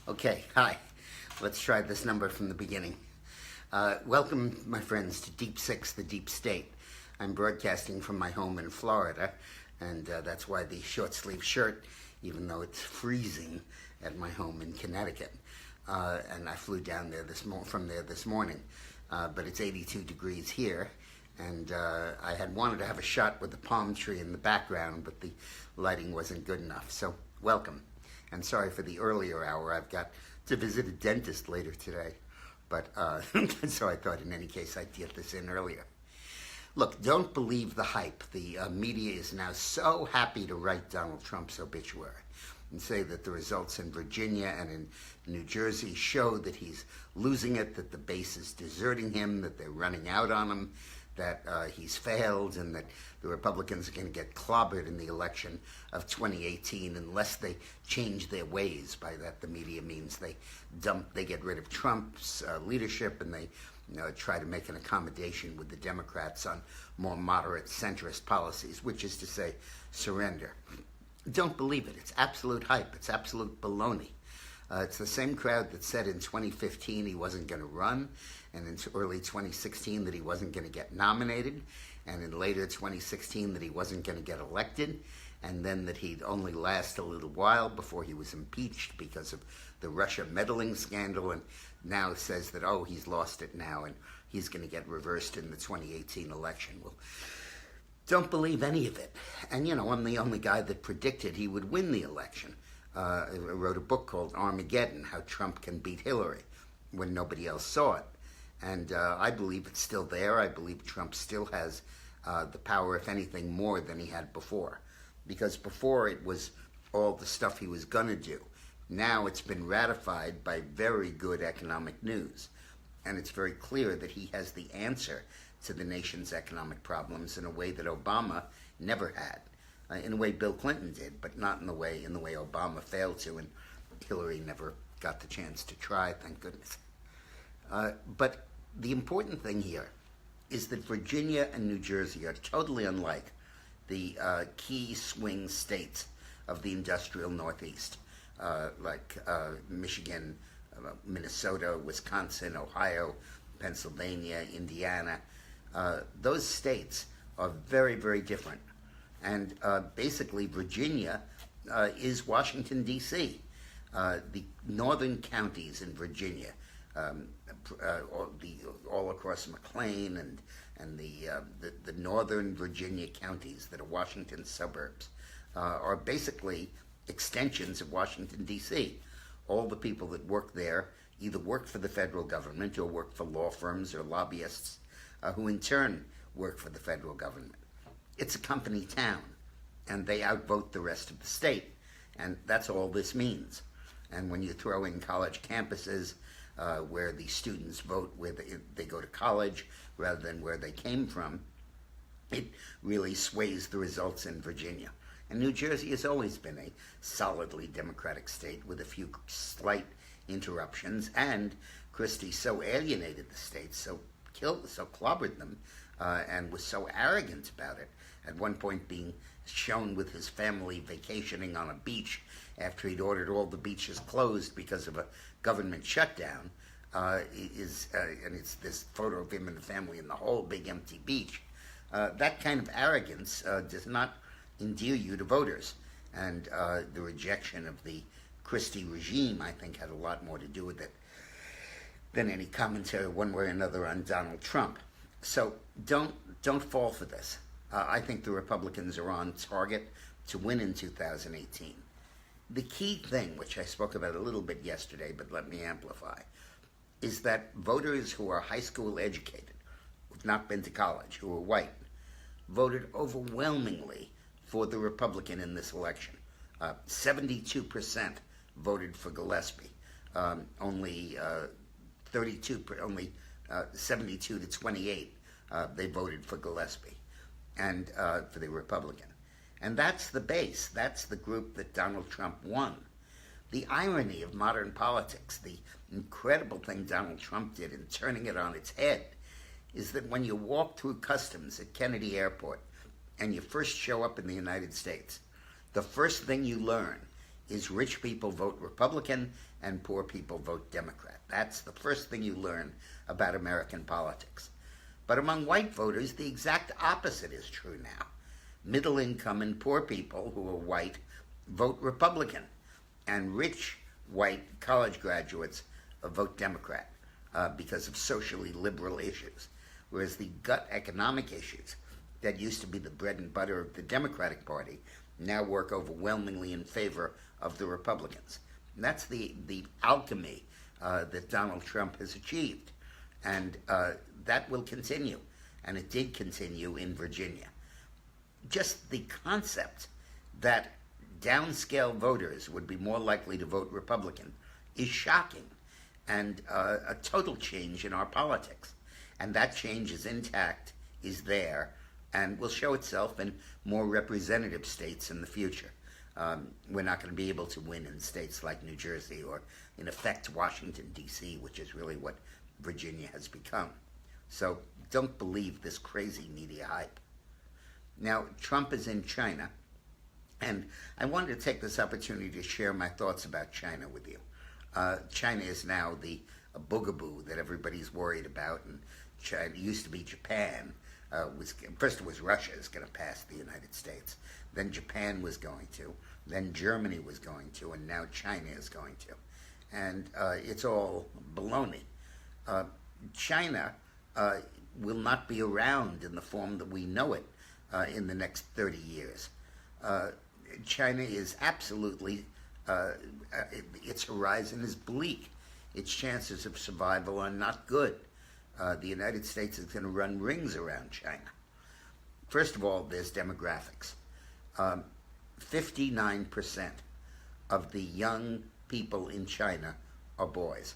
Okay, hi. Let's try this number from the beginning. Welcome, my friends, to Deep Six, the Deep State. I'm broadcasting from my home in Florida, and that's why the short-sleeve shirt, even though it's freezing at my home in Connecticut. And I flew down there from there this morning, but it's 82 degrees here. And I had wanted to have a shot with the palm tree in the background, but the lighting wasn't good enough. So, welcome. And sorry for the earlier hour. I've got to visit a dentist later today. But so I thought in any case I'd get this in earlier. Look, don't believe the hype. The media is now so happy to write Donald Trump's obituary and say that the results in Virginia and in New Jersey show that he's losing it, that the base is deserting him, that they're running out on him, that he's failed, and that the Republicans are going to get clobbered in the election of 2018 unless they change their ways. By that, the media means they get rid of Trump's leadership, and they try to make an accommodation with the Democrats on more moderate centrist policies, which is to say, surrender. Don't believe it. It's absolute hype. It's absolute baloney. It's the same crowd that said in 2015 he wasn't going to run, and in early 2016 that he wasn't going to get nominated, and in later 2016 that he wasn't going to get elected, and then that he'd only last a little while before he was impeached because of the Russia meddling scandal, and now says that, oh, he's lost it now, and he's going to get reversed in the 2018 election. Well, don't believe any of it. And, I'm the only guy that predicted he would win the election. I wrote a book called Armageddon, How Trump Can Beat Hillary, when nobody else saw it. And I believe it's still there. I believe Trump still has the power, if anything, more than he had before. Because before it was all the stuff he was going to do. Now it's been ratified by very good economic news. And it's very clear that he has the answer to the nation's economic problems in a way that Obama never had. In a way Bill Clinton did, but not in the way Obama failed to, and Hillary never got the chance to try, thank goodness. But the important thing here is that Virginia and New Jersey are totally unlike the key swing states of the industrial Northeast, like Michigan, Minnesota, Wisconsin, Ohio, Pennsylvania, Indiana. Those states are very, very different. And basically, Virginia is Washington, D.C. The northern counties in Virginia, all across McLean and the northern Virginia counties that are Washington suburbs, are basically extensions of Washington, D.C. All the people that work there either work for the federal government or work for law firms or lobbyists, who in turn work for the federal government. It's a company town, and they outvote the rest of the state, and that's all this means. And when you throw in college campuses where the students vote where they go to college rather than where they came from, it really sways the results in Virginia. And New Jersey has always been a solidly Democratic state with a few slight interruptions, and Christie so alienated the state, so clobbered them, and was so arrogant about it, at one point being shown with his family vacationing on a beach after he'd ordered all the beaches closed because of a government shutdown, and it's this photo of him and the family in the whole big empty beach. That kind of arrogance does not endear you to voters, and the rejection of the Christie regime, I think, had a lot more to do with it than any commentary one way or another on Donald Trump. So don't fall for this. I think the Republicans are on target to win in 2018. The key thing, which I spoke about a little bit yesterday, but let me amplify, is that voters who are high school educated, who've not been to college, who are white, voted overwhelmingly for the Republican in this election. 72% voted for Gillespie. Only 72 to 28, they voted for Gillespie and for the Republican. And that's the base. That's the group that Donald Trump won. The irony of modern politics, the incredible thing Donald Trump did in turning it on its head, is that when you walk through customs at Kennedy Airport and you first show up in the United States, the first thing you learn is rich people vote Republican and poor people vote Democrat. That's the first thing you learn about American politics. But among white voters, the exact opposite is true now. Middle income and poor people who are white vote Republican, and rich white college graduates vote Democrat because of socially liberal issues, whereas the gut economic issues that used to be the bread and butter of the Democratic Party now work overwhelmingly in favor of the Republicans. And that's the alchemy that Donald Trump has achieved, and that will continue, and it did continue in Virginia. Just the concept that downscale voters would be more likely to vote Republican is shocking, and a total change in our politics. And that change is intact, is there, and will show itself in more representative states in the future. We're not going to be able to win in states like New Jersey or, in effect, Washington, D.C., which is really what Virginia has become. So don't believe this crazy media hype. Now, Trump is in China, and I wanted to take this opportunity to share my thoughts about China with you. China is now the boogaboo that everybody's worried about, and China used to be Japan. First it was Russia is going to pass the United States, then Japan was going to, then Germany was going to, and now China is going to. And it's all baloney. China will not be around in the form that we know it in the next 30 years. China is absolutely, its horizon is bleak. Its chances of survival are not good. The United States is going to run rings around China. First of all, there's demographics. 59% of the young people in China are boys.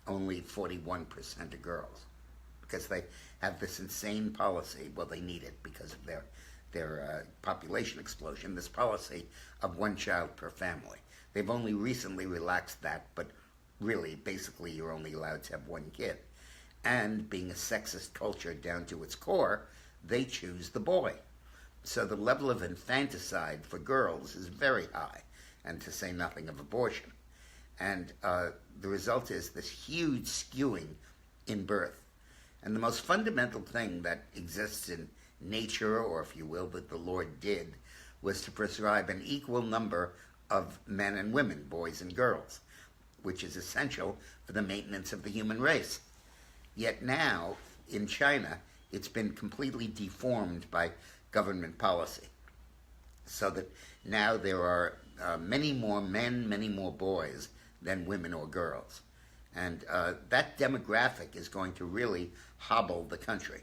Only 41% are girls, because they have this insane policy. Well, they need it because of their population explosion, this policy of one child per family. They've only recently relaxed that, but really, basically, you're only allowed to have one kid. And being a sexist culture down to its core, they choose the boy. So the level of infanticide for girls is very high, and to say nothing of abortion. And the result is this huge skewing in birth. And the most fundamental thing that exists in nature, or if you will, that the Lord did, was to prescribe an equal number of men and women, boys and girls, which is essential for the maintenance of the human race. Yet now, in China, it's been completely deformed by government policy, so that now there are many more men, many more boys than women or girls. And that demographic is going to really hobble the country.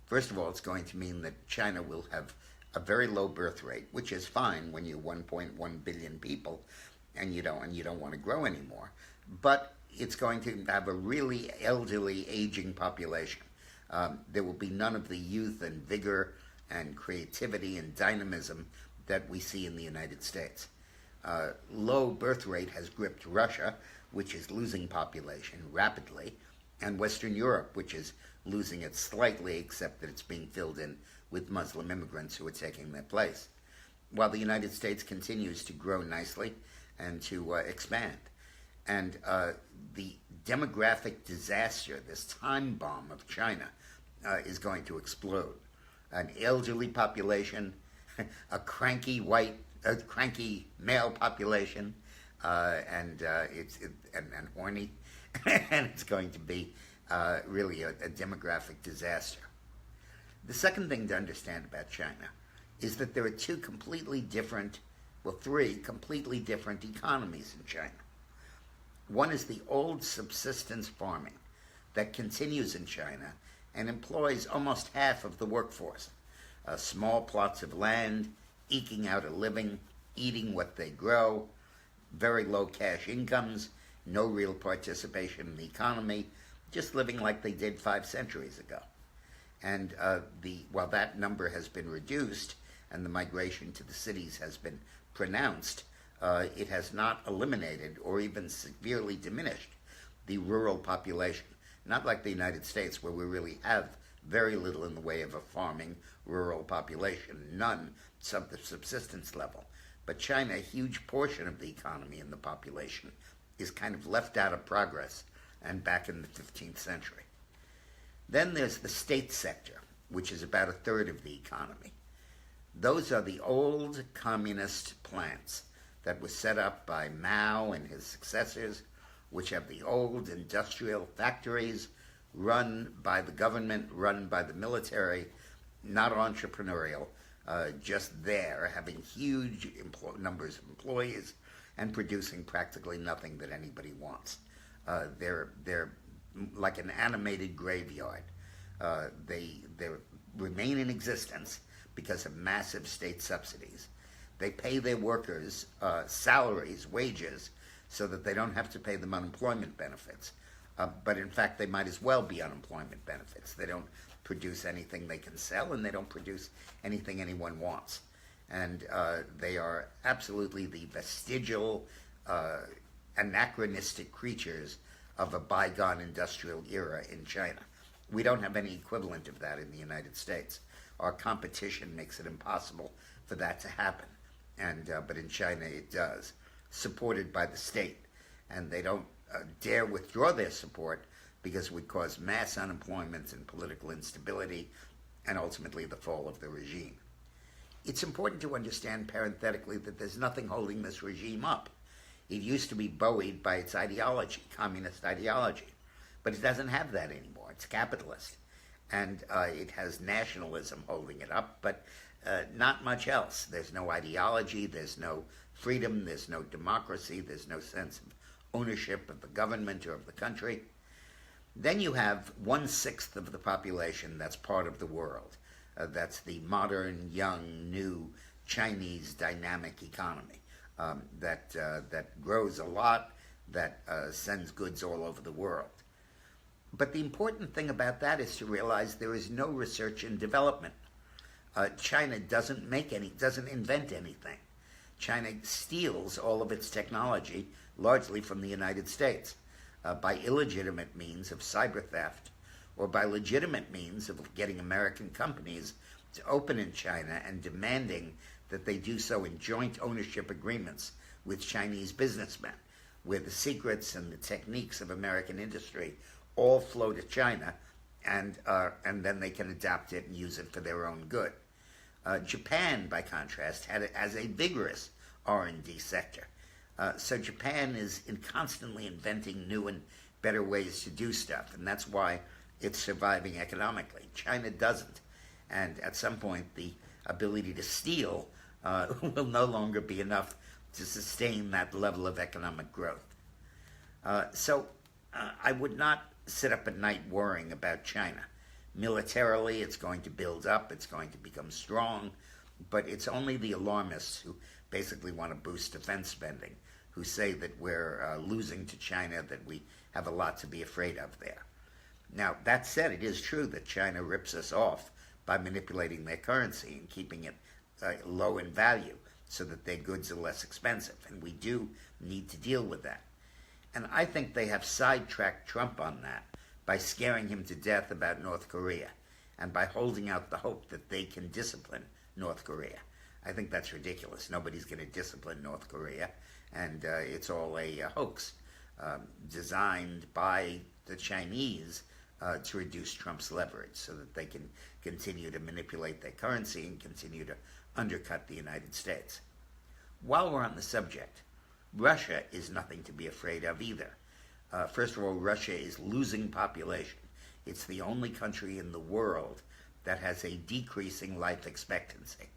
First of all, it's going to mean that China will have a very low birth rate, which is fine when you're 1.1 billion people and you don't want to grow anymore. But it's going to have a really elderly, aging population. There will be none of the youth and vigor and creativity and dynamism that we see in the United States. Low birth rate has gripped Russia, which is losing population rapidly, and Western Europe, which is losing it slightly, except that it's being filled in with Muslim immigrants who are taking their place, while the United States continues to grow nicely and to expand. And the demographic disaster, this time bomb of China, is going to explode. An elderly population, a cranky male population, and horny, and it's going to be really a demographic disaster. The second thing to understand about China is that there are three completely different economies in China. One is the old subsistence farming that continues in China and employs almost half of the workforce. Small plots of land, eking out a living, eating what they grow, very low cash incomes, no real participation in the economy, just living like they did 5 centuries ago. And while that number has been reduced and the migration to the cities has been pronounced, it has not eliminated or even severely diminished the rural population. Not like the United States, where we really have very little in the way of a farming rural population, none at the subsistence level. But China, a huge portion of the economy and the population, is kind of left out of progress and back in the 15th century. Then there's the state sector, which is about a third of the economy. Those are the old communist plants that were set up by Mao and his successors, which have the old industrial factories run by the government, run by the military, not entrepreneurial, just there, having huge numbers of employees and producing practically nothing that anybody wants. They're like an animated graveyard. They remain in existence because of massive state subsidies. They pay their workers salaries, wages, so that they don't have to pay them unemployment benefits. But in fact, they might as well be unemployment benefits. They don't produce anything they can sell, and they don't produce anything anyone wants. And they are absolutely the vestigial, anachronistic creatures of a bygone industrial era in China. We don't have any equivalent of that in the United States. Our competition makes it impossible for that to happen. But in China it does, supported by the state. And they don't dare withdraw their support because it would cause mass unemployment and political instability and ultimately the fall of the regime. It's important to understand parenthetically that there's nothing holding this regime up. It used to be buoyed by its ideology, communist ideology, but it doesn't have that anymore. It's capitalist. And it has nationalism holding it up, but not much else. There's no ideology, there's no freedom, there's no democracy, there's no sense of ownership of the government or of the country. Then you have 1/6 of the population that's part of the world. That's the modern, young, new Chinese dynamic economy that grows a lot, that sends goods all over the world. But the important thing about that is to realize there is no research and development. China doesn't invent anything. China steals all of its technology, largely from the United States, by illegitimate means of cyber theft, or by legitimate means of getting American companies to open in China and demanding that they do so in joint ownership agreements with Chinese businessmen, where the secrets and the techniques of American industry all flow to China, and then they can adapt it and use it for their own good. Japan, by contrast, has a vigorous R&D sector. So Japan is constantly inventing new and better ways to do stuff, and that's why it's surviving economically. China doesn't, and at some point the ability to steal will no longer be enough to sustain that level of economic growth. So I would not sit up at night worrying about China. Militarily, it's going to build up, it's going to become strong, but it's only the alarmists who basically want to boost defense spending, who say that we're losing to China, that we have a lot to be afraid of there. Now, that said, it is true that China rips us off by manipulating their currency and keeping it low in value so that their goods are less expensive, and we do need to deal with that. And I think they have sidetracked Trump on that by scaring him to death about North Korea and by holding out the hope that they can discipline North Korea. I think that's ridiculous. Nobody's going to discipline North Korea, and it's all a hoax designed by the Chinese to reduce Trump's leverage so that they can continue to manipulate their currency and continue to undercut the United States. While we're on the subject, Russia is nothing to be afraid of either. First of all, Russia is losing population. It's the only country in the world that has a decreasing life expectancy,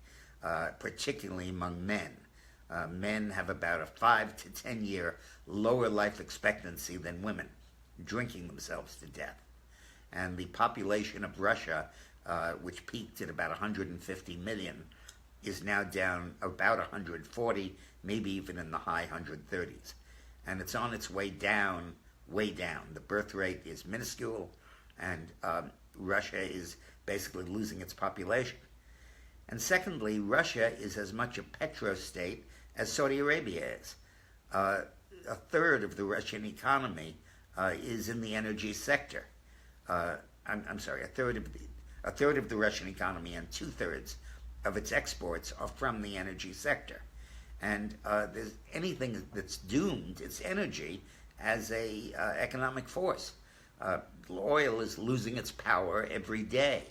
particularly among men. Men have about a 5 to 10 year lower life expectancy than women, drinking themselves to death. And the population of Russia, which peaked at about 150 million, is now down about 140, maybe even in the high 130s. And it's on its way down, way down. The birth rate is minuscule, and Russia is basically losing its population. And secondly, Russia is as much a petrostate as Saudi Arabia is. A third of the Russian economy is in the energy sector. I'm sorry, a third of the Russian economy and 2/3 of its exports are from the energy sector. And there's anything that's doomed, it's energy as a economic force. Oil is losing its power every day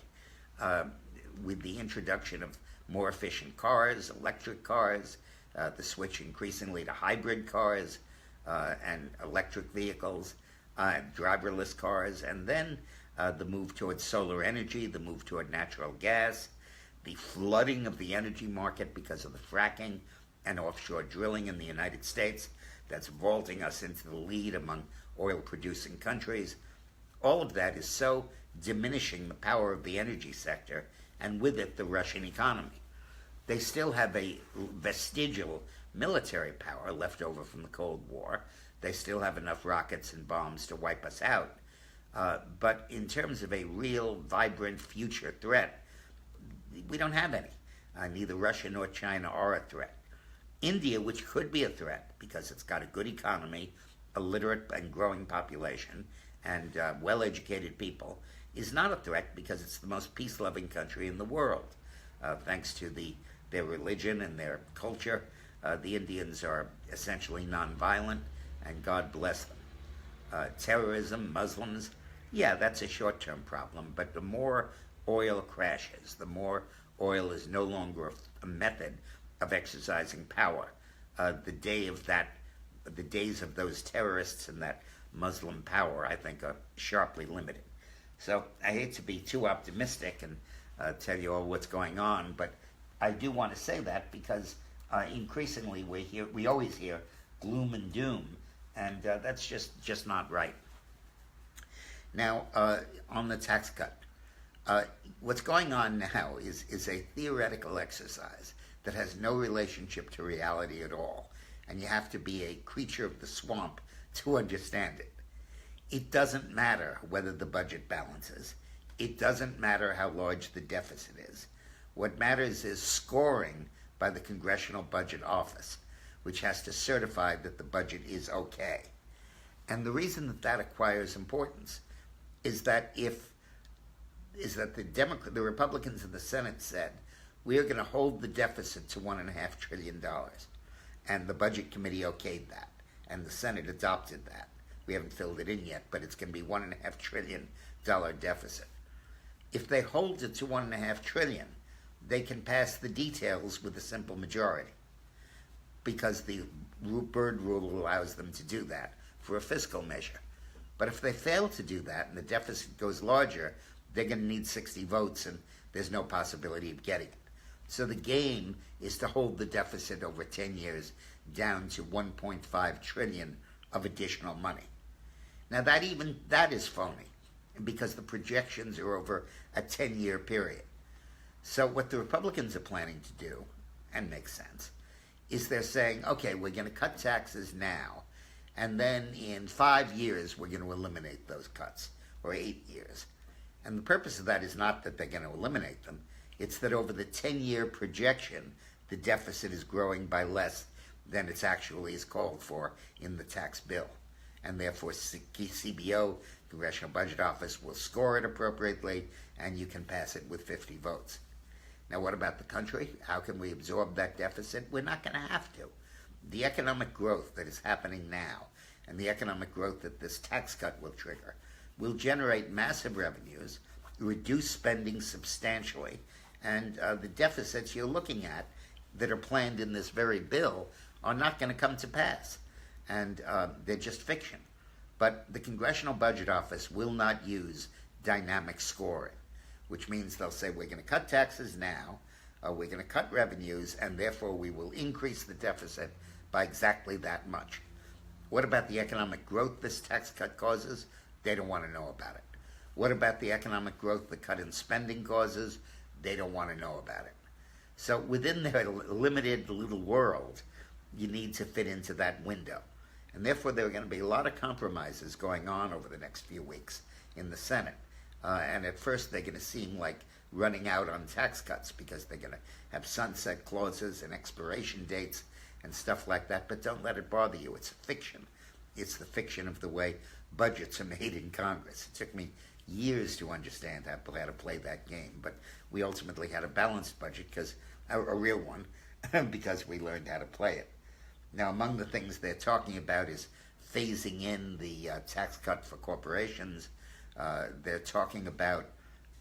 with the introduction of more efficient cars, electric cars, the switch increasingly to hybrid cars and electric vehicles, driverless cars, and then the move towards solar energy, the move toward natural gas, the flooding of the energy market because of the fracking and offshore drilling in the United States that's vaulting us into the lead among oil-producing countries. All of that is so diminishing the power of the energy sector, and with it the Russian economy. They still have a vestigial military power left over from the Cold War. They still have enough rockets and bombs to wipe us out. But in terms of a real, vibrant future threat, we don't have any. Neither Russia nor China are a threat. India, which could be a threat because it's got a good economy, a literate and growing population, and well-educated people, is not a threat because it's the most peace-loving country in the world. Thanks to their religion and their culture, the Indians are essentially nonviolent, and God bless them. Terrorism, Muslims, yeah, that's a short-term problem, but the more oil crashes, the more oil is no longer a method of exercising power. The days of those terrorists and that Muslim power, I think, are sharply limited. So I hate to be too optimistic and tell you all what's going on, but I do want to say that because increasingly we always hear gloom and doom, and that's just not right. Now, on the tax cut, what's going on now is a theoretical exercise that has no relationship to reality at all, and you have to be a creature of the swamp to understand it. It doesn't matter whether the budget balances. It doesn't matter how large the deficit is. What matters is scoring by the Congressional Budget Office, which has to certify that the budget is okay. And the reason that acquires importance is that the Republicans in the Senate said, we are going to hold the deficit to $1.5 trillion. And the Budget Committee okayed that, and the Senate adopted that. We haven't filled it in yet, but it's going to be $1.5 trillion deficit. If they hold it to $1.5 trillion, they can pass the details with a simple majority, because the Byrd rule allows them to do that for a fiscal measure. But if they fail to do that and the deficit goes larger, they're going to need 60 votes, and there's no possibility of getting it. So the game is to hold the deficit over 10 years down to 1.5 trillion of additional money. Now that is phony, because the projections are over a 10-year period. So what the Republicans are planning to do, and makes sense, is they're saying, okay, we're going to cut taxes now, and then in 5 years we're going to eliminate those cuts, or 8 years. And the purpose of that is not that they're going to eliminate them. It's that over the 10-year projection, the deficit is growing by less than it actually is called for in the tax bill. And therefore, CBO, Congressional Budget Office, will score it appropriately, and you can pass it with 50 votes. Now, what about the country? How can we absorb that deficit? We're not going to have to. The economic growth that is happening now, and the economic growth that this tax cut will trigger, will generate massive revenues, reduce spending substantially, and the deficits you're looking at that are planned in this very bill are not going to come to pass. And they're just fiction. But the Congressional Budget Office will not use dynamic scoring, which means they'll say, we're going to cut taxes now, we're going to cut revenues, and therefore we will increase the deficit by exactly that much. What about the economic growth this tax cut causes? They don't want to know about it. What about the economic growth the cut in spending causes? They don't want to know about it. So within their limited little world, you need to fit into that window. And therefore, there are going to be a lot of compromises going on over the next few weeks in the Senate. And at first, they're going to seem like running out on tax cuts because they're going to have sunset clauses and expiration dates and stuff like that. But don't let it bother you. It's a fiction. It's the fiction of the way budgets are made in Congress. It took me years to understand how to play that game. But we ultimately had a balanced budget, because a real one, because we learned how to play it. Now, among the things they're talking about is phasing in the tax cut for corporations. They're talking about,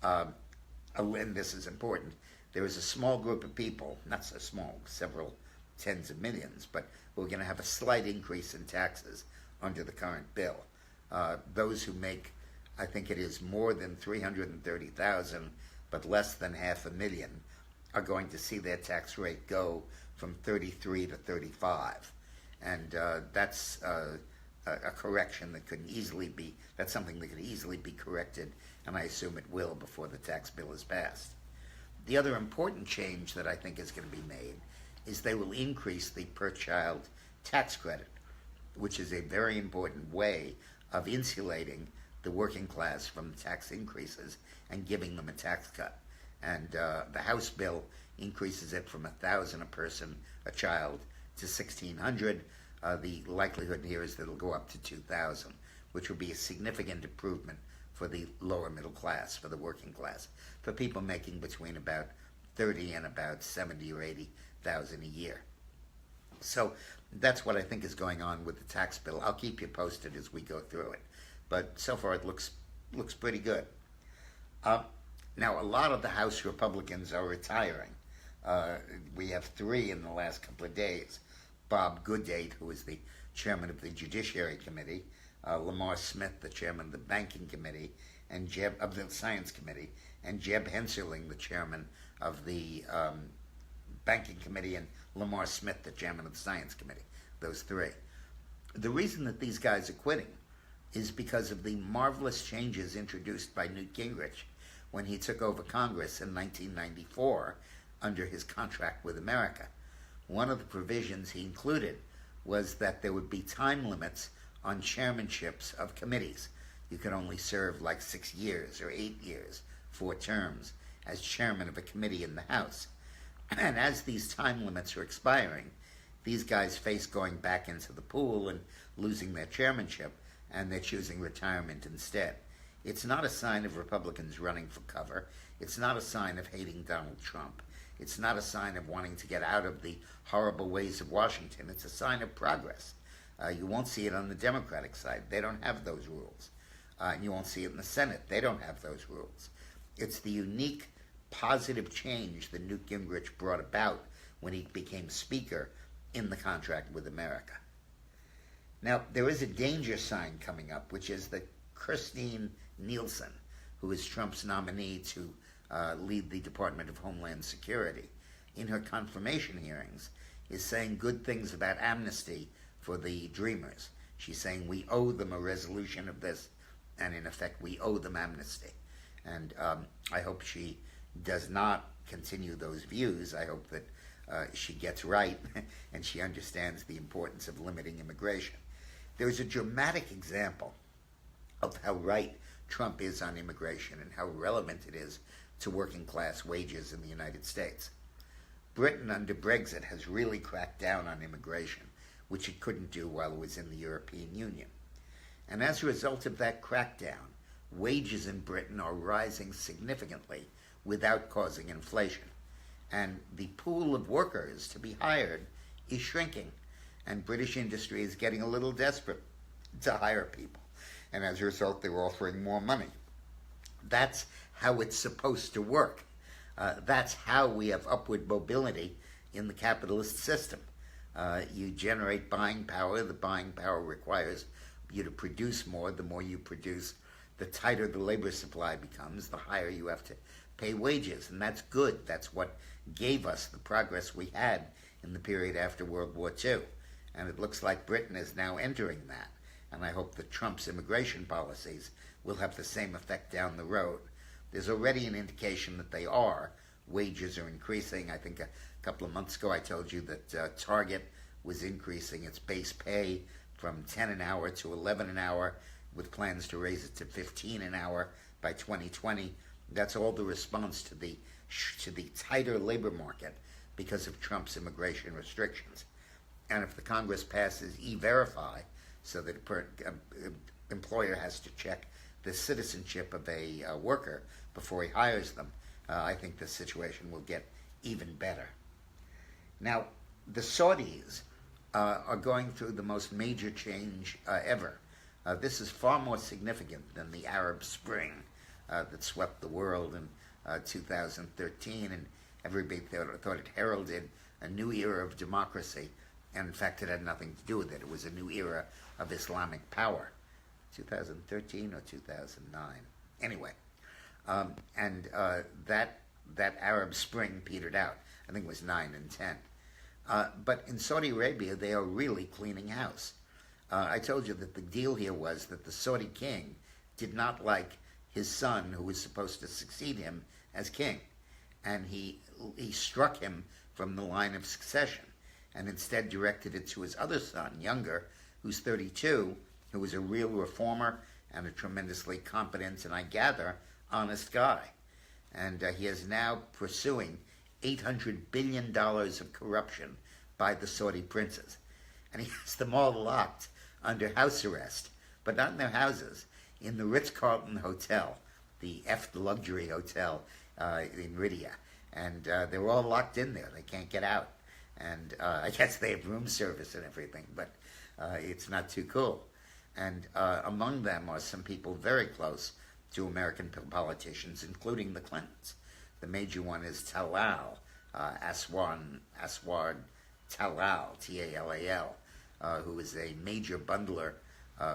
and this is important, there is a small group of people, not so small, several tens of millions, but we're going to have a slight increase in taxes under the current bill. Those who make, I think it is more than 330,000, but less than $500,000, are going to see their tax rate go from 33 to 35. And that's a correction that could easily be, that's something that could easily be corrected, and I assume it will before the tax bill is passed. The other important change that I think is going to be made is they will increase the per-child tax credit, which is a very important way of insulating the working class from the tax increases and giving them a tax cut. And the House bill increases it from $1,000 a person, a child, to $1,600. The likelihood here is that it'll go up to $2,000, which will be a significant improvement for the lower middle class, for the working class, for people making between about 30 and about 70 or 80,000 a year. So that's what I think is going on with the tax bill. I'll keep you posted as we go through it, but so far it looks pretty good. Now, a lot of the House Republicans are retiring. We have 3 in the last couple of days. Bob Goodate, who is the chairman of the Judiciary Committee, Lamar Smith, the chairman of the Banking Committee, and Jeb of the Science Committee, and Jeb Hensarling, the chairman of the Banking Committee, and Lamar Smith, the chairman of the Science Committee. Those 3. The reason that these guys are quitting is because of the marvelous changes introduced by Newt Gingrich when he took over Congress in 1994 under his contract with America. One of the provisions he included was that there would be time limits on chairmanships of committees. You could only serve like 6 years or 8 years, 4 terms, as chairman of a committee in the House. And as these time limits are expiring, these guys face going back into the pool and losing their chairmanship, and they're choosing retirement instead. It's not a sign of Republicans running for cover. It's not a sign of hating Donald Trump. It's not a sign of wanting to get out of the horrible ways of Washington. It's a sign of progress. You won't see it on the Democratic side. They don't have those rules. You won't see it in the Senate. They don't have those rules. It's the unique positive change that Newt Gingrich brought about when he became Speaker in the contract with America. Now, there is a danger sign coming up, which is that Christine Nielsen, who is Trump's nominee to lead the Department of Homeland Security, in her confirmation hearings, is saying good things about amnesty for the Dreamers. She's saying we owe them a resolution of this, and in effect we owe them amnesty. And I hope she does not continue those views. I hope that she gets right and she understands the importance of limiting immigration. There's a dramatic example of how right Trump is on immigration and how relevant it is to working class wages in the United States. Britain under Brexit has really cracked down on immigration, which it couldn't do while it was in the European Union. And as a result of that crackdown, wages in Britain are rising significantly without causing inflation. And the pool of workers to be hired is shrinking, and British industry is getting a little desperate to hire people. And as a result, they're offering more money. That's how it's supposed to work. That's how we have upward mobility in the capitalist system. You generate buying power. The buying power requires you to produce more. The more you produce, the tighter the labor supply becomes, the higher you have to pay wages. And that's good. That's what gave us the progress we had in the period after World War II. And it looks like Britain is now entering that. And I hope that Trump's immigration policies will have the same effect down the road. There's already an indication that they are. Wages are increasing. I think a couple of months ago I told you that Target was increasing its base pay from 10 an hour to 11 an hour, with plans to raise it to 15 an hour by 2020. That's all the response to the tighter labor market because of Trump's immigration restrictions. And if the Congress passes E-Verify, so that an employer has to check the citizenship of a worker before he hires them, I think the situation will get even better. Now, the Saudis are going through the most major change ever. This is far more significant than the Arab Spring that swept the world in 2013, and everybody thought it heralded a new era of democracy, and in fact it had nothing to do with it. It was a new era of Islamic power. 2013 or 2009. Anyway, that Arab Spring petered out. I think it was 9 and 10. But in Saudi Arabia, they are really cleaning house. I told you that the deal here was that the Saudi king did not like his son, who was supposed to succeed him as king, and he struck him from the line of succession, and instead directed it to his other son, younger, who's 32, who was a real reformer and a tremendously competent and, I gather, honest guy. And he is now pursuing $800 billion of corruption by the Saudi princes. And he has them all locked under house arrest, but not in their houses, in the Ritz-Carlton Hotel, the luxury hotel in Riyadh. And they're all locked in there. They can't get out. And I guess they have room service and everything, but it's not too cool. And among them are some people very close to American politicians, including the Clintons. The major one is Talal, Aswad Talal, T-A-L-A-L, who is a major bundler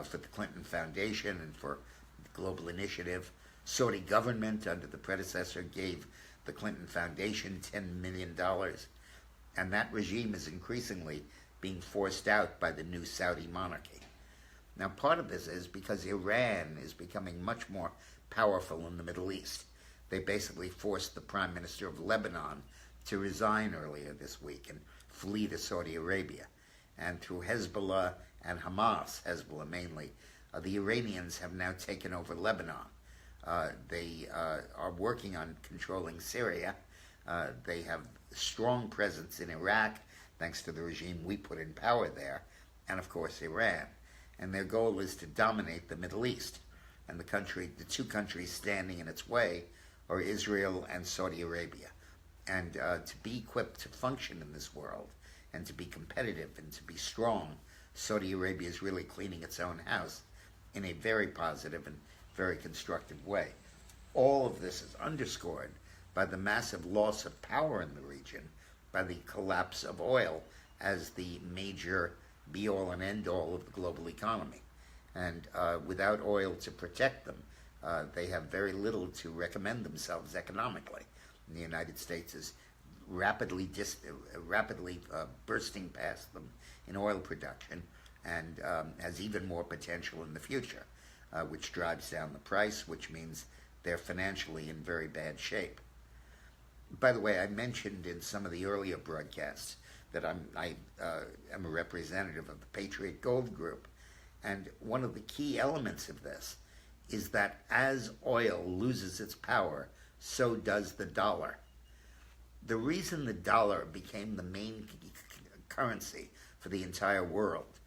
for the Clinton Foundation and for the Global Initiative. Saudi government, under the predecessor, gave the Clinton Foundation $10 million. And that regime is increasingly being forced out by the new Saudi monarchy. Now, part of this is because Iran is becoming much more powerful in the Middle East. They basically forced the Prime Minister of Lebanon to resign earlier this week and flee to Saudi Arabia. And through Hezbollah and Hamas, Hezbollah mainly, the Iranians have now taken over Lebanon. They are working on controlling Syria. They have strong presence in Iraq, thanks to the regime we put in power there, and of course Iran. And their goal is to dominate the Middle East. And the two countries standing in its way are Israel and Saudi Arabia. And to be equipped to function in this world, and to be competitive and to be strong, Saudi Arabia is really cleaning its own house in a very positive and very constructive way. All of this is underscored by the massive loss of power in the region, by the collapse of oil as the major be-all and end-all of the global economy. And without oil to protect them, they have very little to recommend themselves economically. And the United States is rapidly bursting past them in oil production and has even more potential in the future, which drives down the price, which means they're financially in very bad shape. By the way, I mentioned in some of the earlier broadcasts that I am a representative of the Patriot Gold Group. And one of the key elements of this is that as oil loses its power, so does the dollar. The reason the dollar became the main currency for the entire world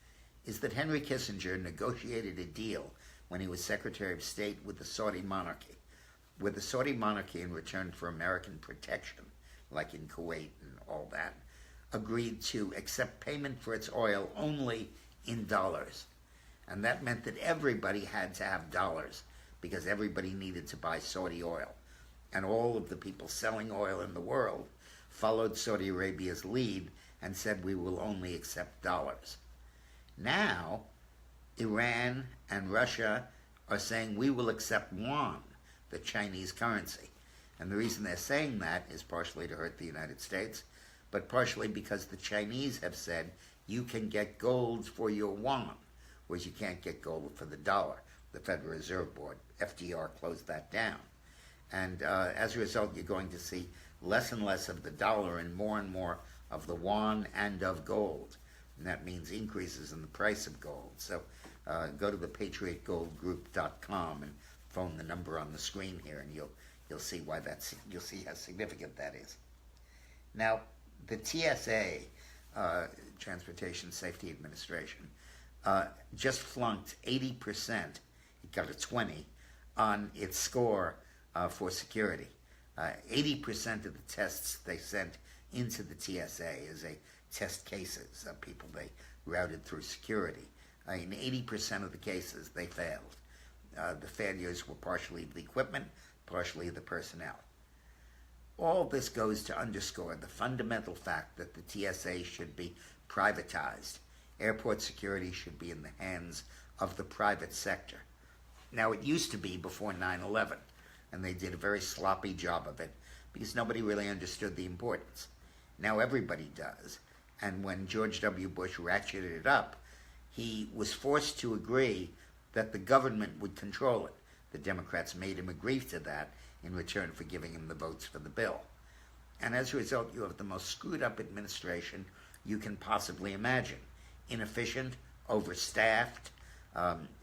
is that Henry Kissinger negotiated a deal when he was Secretary of State with the Saudi monarchy, where the Saudi monarchy, in return for American protection, like in Kuwait and all that, agreed to accept payment for its oil only in dollars. And that meant that everybody had to have dollars because everybody needed to buy Saudi oil. And all of the people selling oil in the world followed Saudi Arabia's lead and said, we will only accept dollars. Now, Iran and Russia are saying we will accept yuan, the Chinese currency. And the reason they're saying that is partially to hurt the United States, but partially because the Chinese have said you can get gold for your yuan, whereas you can't get gold for the dollar. The Federal Reserve Board, FDR, closed that down. And as a result, you're going to see less and less of the dollar and more of the yuan and of gold. And that means increases in the price of gold. So go to the patriotgoldgroup.com and phone the number on the screen here, and you'll see why you'll see how significant that is. Now, the TSA, Transportation Safety Administration, just flunked 80%. It got a 20 on its score for security. 80% of the tests they sent into the TSA as a test cases, people they routed through security. In 80% of the cases, they failed. The failures were partially the equipment, partially the personnel. All this goes to underscore the fundamental fact that the TSA should be privatized. Airport security should be in the hands of the private sector. Now, it used to be before 9/11, and they did a very sloppy job of it because nobody really understood the importance. Now everybody does. And when George W. Bush ratcheted it up, he was forced to agree that the government would control it. The Democrats made him agree to that in return for giving him the votes for the bill. And as a result, you have the most screwed up administration you can possibly imagine. Inefficient, overstaffed,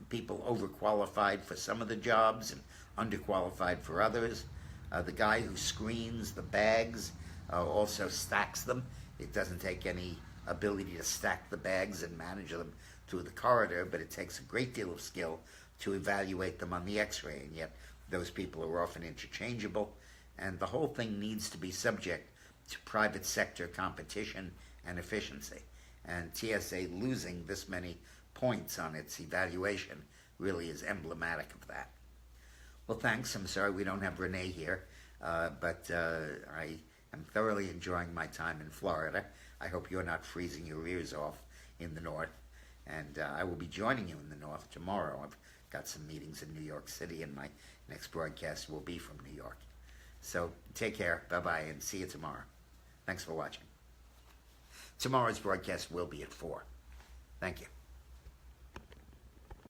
people overqualified for some of the jobs and underqualified for others. The guy who screens the bags also stacks them. It doesn't take any ability to stack the bags and manage them through the corridor, but it takes a great deal of skill to evaluate them on the x-ray, and yet those people are often interchangeable, and the whole thing needs to be subject to private sector competition and efficiency. And TSA losing this many points on its evaluation really is emblematic of that. Well, thanks. I'm sorry we don't have Renee here, but I am thoroughly enjoying my time in Florida. I hope you're not freezing your ears off in the north, and I will be joining you in the north tomorrow. I've got some meetings in New York City, and my next broadcast will be from New York. So take care, bye-bye, and see you tomorrow. Thanks for watching. Tomorrow's broadcast will be at 4. Thank you.